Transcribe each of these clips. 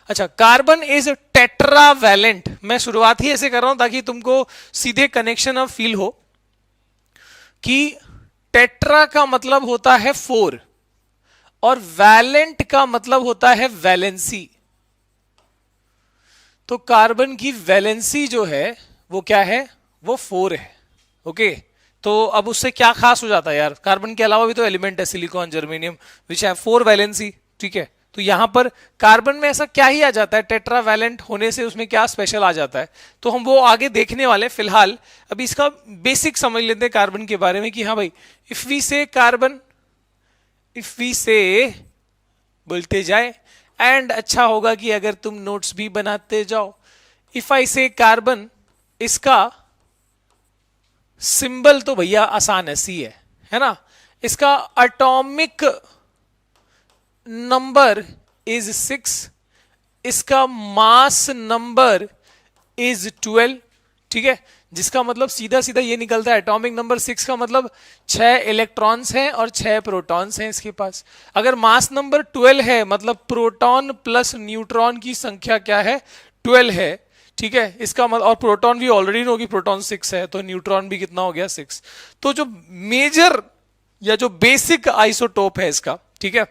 अच्छा, carbon is tetravalent. मैं शुरुआत ही ऐसे कर रहा हूं ताकि तुमको सीधे कनेक्शन ऑफ फील हो कि टेट्रा का मतलब होता है 4 और वैलेंट का मतलब होता है वैलेंसी। तो कार्बन की वैलेंसी जो है वो क्या है, वो 4 है। ओके, तो अब उससे क्या खास हो जाता है यार, कार्बन के अलावा भी तो एलिमेंट है silicon germanium which have 4 valency. ठीक है, तो यहां पर कार्बन में ऐसा क्या ही आ जाता है, टेट्रावैलेंट होने से उसमें क्या स्पेशल आ जाता है, तो हम वो आगे देखने वाले। फिलहाल अभी इसका बेसिक समझ लेते हैं कार्बन के बारे में कि हाँ भाई, इफ वी से कार्बन, इफ वी से बोलते जाए, एंड अच्छा होगा कि अगर तुम नोट्स भी बनाते जाओ। इफ आई से कार्बन, इसका सिंबल तो भैया आसान है, सी है ना। इसका एटॉमिक नंबर इज 6, इसका मास नंबर इज 12। ठीक है, जिसका मतलब सीधा सीधा ये निकलता है, एटॉमिक नंबर 6 का मतलब 6 इलेक्ट्रॉन्स हैं और 6 प्रोटॉन्स हैं इसके पास। अगर मास नंबर 12 है मतलब प्रोटॉन प्लस न्यूट्रॉन की संख्या क्या है, 12 है। ठीक है, इसका मतलब, और प्रोटॉन भी ऑलरेडी होगी, प्रोटॉन 6 है तो न्यूट्रॉन भी कितना हो गया, 6। तो जो मेजर या जो बेसिक आइसोटोप है इसका, ठीक है,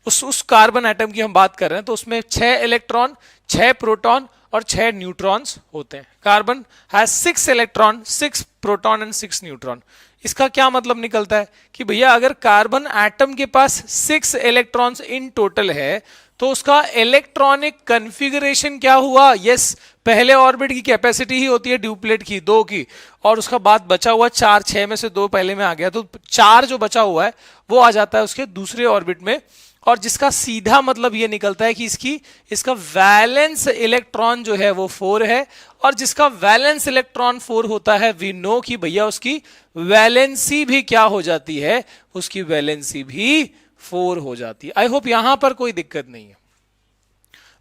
उस कार्बन एटम की हम बात कर रहे हैं, तो उसमें 6 इलेक्ट्रॉन, 6 प्रोटॉन और 6 न्यूट्रॉन्स होते हैं। Carbon has 6 electron, 6 proton and 6 neutron. इसका क्या मतलब निकलता है कि भैया अगर कार्बन एटम के पास 6 इलेक्ट्रॉन्स इन टोटल है तो उसका इलेक्ट्रॉनिक कन्फिगरेशन क्या हुआ, यस, पहले ऑर्बिट की कैपेसिटी ही होती है ड्यूप्लेट की 2 की, और उसका बाद बचा हुआ 4, 6 में से 2 पहले में आ गया, तो 4 जो बचा हुआ है वो आ जाता है उसके दूसरे ऑर्बिट में, और जिसका सीधा मतलब ये निकलता है कि इसका वैलेंस इलेक्ट्रॉन जो है वो 4 है, और जिसका वैलेंस इलेक्ट्रॉन 4 होता है, वी नो कि भैया उसकी वैलेंसी भी क्या हो जाती है, उसकी वैलेंसी भी 4 हो जाती है। आई होप यहां पर कोई दिक्कत नहीं है।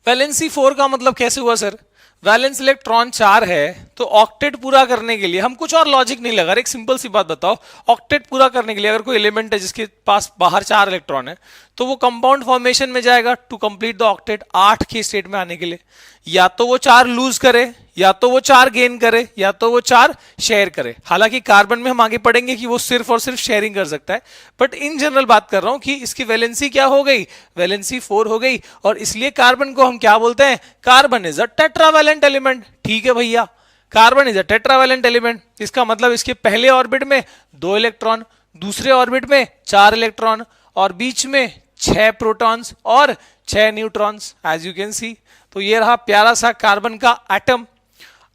वैलेंसी 4 का मतलब कैसे हुआ सर, वैलेंस इलेक्ट्रॉन 4 है तो ऑक्टेट पूरा करने के लिए, हम कुछ और लॉजिक नहीं लगा रहे, एक सिंपल सी बात बताओ, ऑक्टेट पूरा करने के लिए अगर कोई एलिमेंट है जिसके पास बाहर 4 इलेक्ट्रॉन है तो वो कंपाउंड फॉर्मेशन में जाएगा टू कंप्लीट द ऑक्टेट, 8 के स्टेट में आने के लिए। या तो वो 4 लूज करे, या तो वो 4 गेन करे, या तो वो 4 शेयर करे। हालांकि कार्बन में हम आगे पढ़ेंगे कि वो सिर्फ और सिर्फ शेयरिंग कर सकता है, बट इन जनरल बात कर रहा हूं कि इसकी वैलेंसी क्या हो गई, वैलेंसी 4 हो गई, और इसलिए कार्बन को हम क्या बोलते हैं, carbon is a tetravalent element. ठीक है भैया, carbon is a tetravalent element, इसका मतलब इसके पहले ऑर्बिट में 2 इलेक्ट्रॉन, दूसरे ऑर्बिट में 4 इलेक्ट्रॉन, और बीच में 6 प्रोटॉन्स और 6 neutrons, as you can see. तो ये रहा प्यारा सा कार्बन का एटम।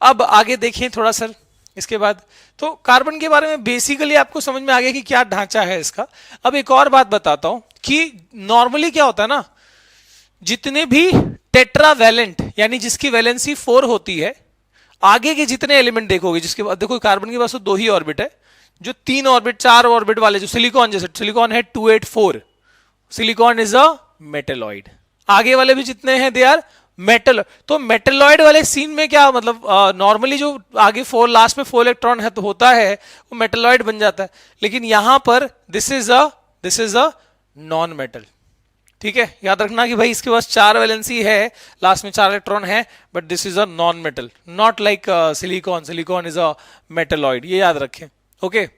अब आगे देखिए थोड़ा सर इसके बाद, तो कार्बन के बारे में बेसिकली आपको समझ में आ गया कि क्या ढांचा है इसका। अब एक और बात बताता हूं कि नॉर्मली क्या होता है ना, जितने भी टेट्रावैलेंट यानी जिसकी वैलेंसी 4 होती है, आगे के जितने एलिमेंट देखोगे जिसके बाद, देखो कार्बन के पास तो 2 ही ऑर्बिट है, जो 3 ऑर्बिट 4 ऑर्बिट वाले, जो सिलिकॉन, जैसे सिलिकॉन है 284, सिलिकॉन इज अ मेटेलॉइड। आगे वाले भी जितने हैं दे आर मेटल। तो मेटेलॉइड वाले सीन में क्या मतलब, नॉर्मली जो आगे 4 लास्ट में 4 इलेक्ट्रॉन है तो होता है वो मेटेलॉइड बन जाता है, लेकिन यहां पर this is a non metal. ठीक है, याद रखना कि भाई इसके पास 4 वैलेंसी है, लास्ट में 4 इलेक्ट्रॉन है, but this is a non metal, not like silicon, silicon is a metalloid, ये याद रखें। ओके